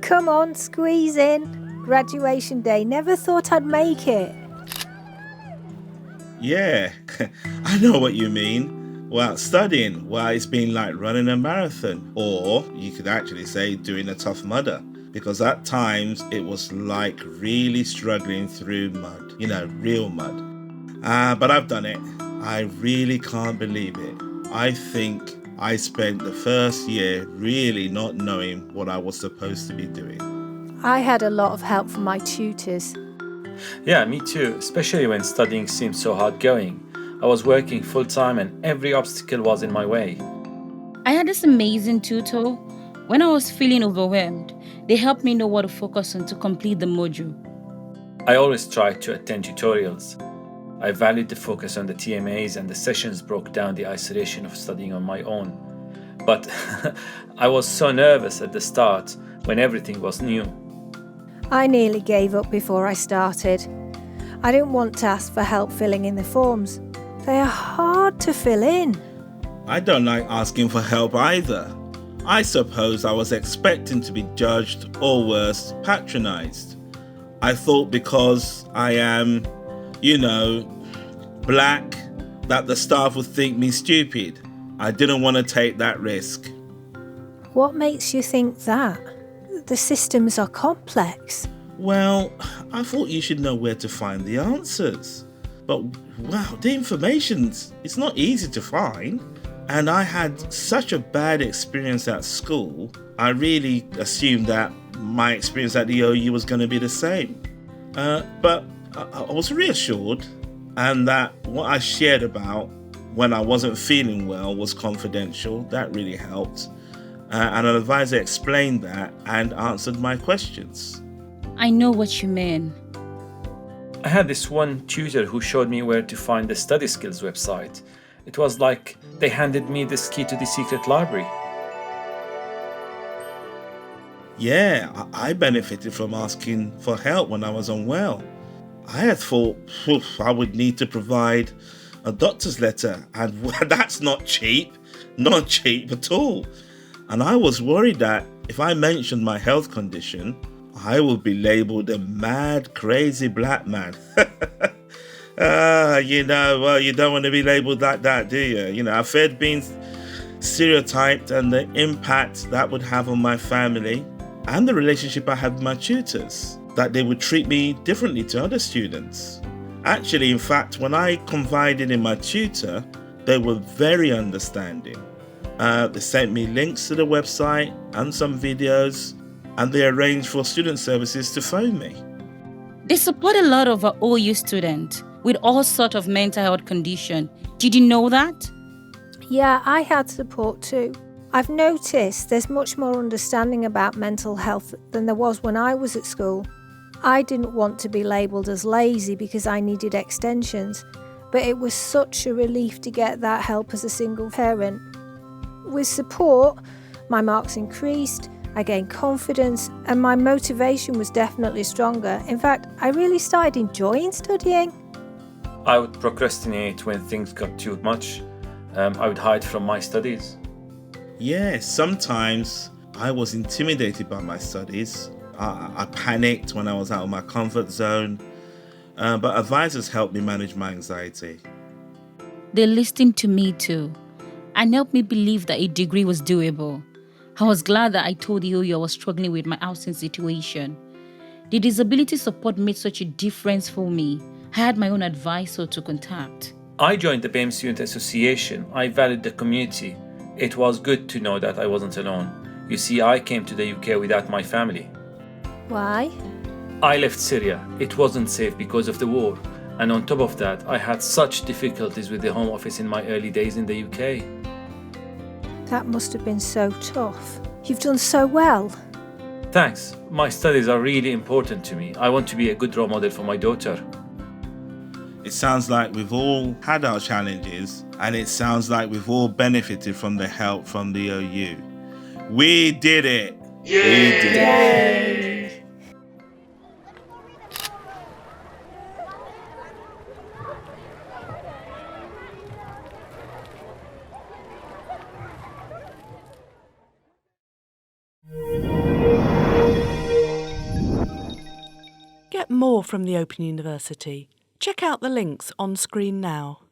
Come on, squeeze in. Graduation day, never thought I'd make it. Yeah, I know what you mean. Well, studying, well, it's been like running a marathon, or you could actually say doing a tough mudder, because at times it was like really struggling through mud, real mud. But I've done it. I really can't believe it. I think I spent the first year really not knowing what I was supposed to be doing. I had a lot of help from my tutors. Yeah, me too, especially when studying seemed so hard going. I was working full time and every obstacle was in my way. I had this amazing tutor. When I was feeling overwhelmed, they helped me know what to focus on to complete the module. I always tried to attend tutorials. I valued the focus on the TMAs, and the sessions broke down the isolation of studying on my own. But I was so nervous at the start when everything was new. I nearly gave up before I started. I didn't want to ask for help filling in the forms. They are hard to fill in. I don't like asking for help either. I suppose I was expecting to be judged or worse, patronized. I thought because I am, black, that the staff would think me stupid. I didn't want to take that risk. What makes you think that? The systems are complex. Well, I thought you should know where to find the answers. But wow, the it's not easy to find. And I had such a bad experience at school, I really assumed that my experience at the OU was going to be the same. But I was reassured, and that what I shared about when I wasn't feeling well was confidential. That really helped. And an advisor explained that and answered my questions. I know what you mean. I had this one tutor who showed me where to find the study skills website. It was like they handed me this key to the secret library. Yeah, I benefited from asking for help when I was unwell. I had thought I would need to provide a doctor's letter, and that's not cheap at all. And I was worried that if I mentioned my health condition, I would be labelled a mad, crazy black man. You don't want to be labelled like that, do you? I've feared being stereotyped and the impact that would have on my family and the relationship I have with my tutors, that they would treat me differently to other students. Actually, in fact, when I confided in my tutor, they were very understanding. They sent me links to the website and some videos, and they arranged for student services to phone me. They support a lot of our OU students with all sorts of mental health condition. Did you know that? Yeah, I had support too. I've noticed there's much more understanding about mental health than there was when I was at school. I didn't want to be labelled as lazy because I needed extensions, but it was such a relief to get that help as a single parent. With support, my marks increased, I gained confidence, and my motivation was definitely stronger. In fact, I really started enjoying studying. I would procrastinate when things got too much. I would hide from my studies. Yeah, sometimes I was intimidated by my studies. I panicked when I was out of my comfort zone, but advisors helped me manage my anxiety. They listened to me too and helped me believe that a degree was doable. I was glad that I told you I was struggling with my housing situation. The disability support made such a difference for me. I had my own advisor to contact. I joined the BAME Student Association. I valued the community. It was good to know that I wasn't alone. You see, I came to the UK without my family. Why? I left Syria. It wasn't safe because of the war. And on top of that, I had such difficulties with the Home Office in my early days in the UK. That must have been so tough. You've done so well. Thanks. My studies are really important to me. I want to be a good role model for my daughter. It sounds like we've all had our challenges, and it sounds like we've all benefited from the help from the OU. We did it! Yay! We did it! Yay! more from the Open University, check out the links on screen now.